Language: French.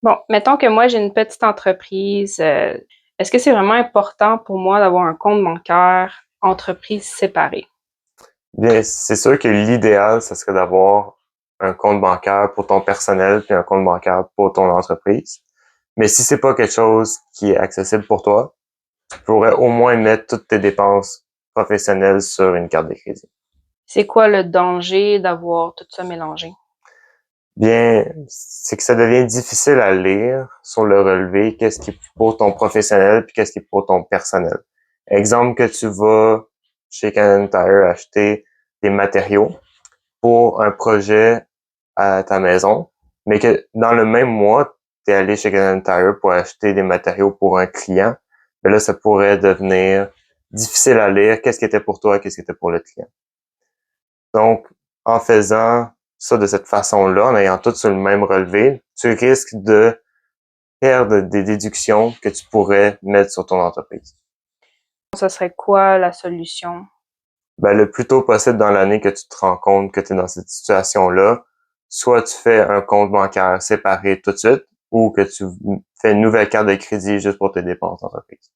Bon, mettons que moi j'ai une petite entreprise. Est-ce que c'est vraiment important pour moi d'avoir un compte bancaire entreprise séparé? Bien, c'est sûr que l'idéal, ce serait d'avoir un compte bancaire pour ton personnel puis un compte bancaire pour ton entreprise. Mais si c'est pas quelque chose qui est accessible pour toi, tu pourrais au moins mettre toutes tes dépenses professionnelles sur une carte de crédit. C'est quoi le danger d'avoir tout ça mélangé? Bien, c'est que ça devient difficile à lire sur le relevé, qu'est-ce qui est pour ton professionnel puis qu'est-ce qui est pour ton personnel. Exemple que tu vas chez Canadian Tire acheter des matériaux pour un projet à ta maison, mais que dans le même mois, tu es allé chez Canadian Tire pour acheter des matériaux pour un client, mais là, ça pourrait devenir difficile à lire, qu'est-ce qui était pour toi, qu'est-ce qui était pour le client. Donc, en faisant ça de cette façon-là, en ayant tout sur le même relevé, tu risques de perdre des déductions que tu pourrais mettre sur ton entreprise. Ça serait quoi la solution? Ben, le plus tôt possible dans l'année que tu te rends compte que tu es dans cette situation-là, soit tu fais un compte bancaire séparé tout de suite, ou que tu fais une nouvelle carte de crédit juste pour tes dépenses d'entreprise.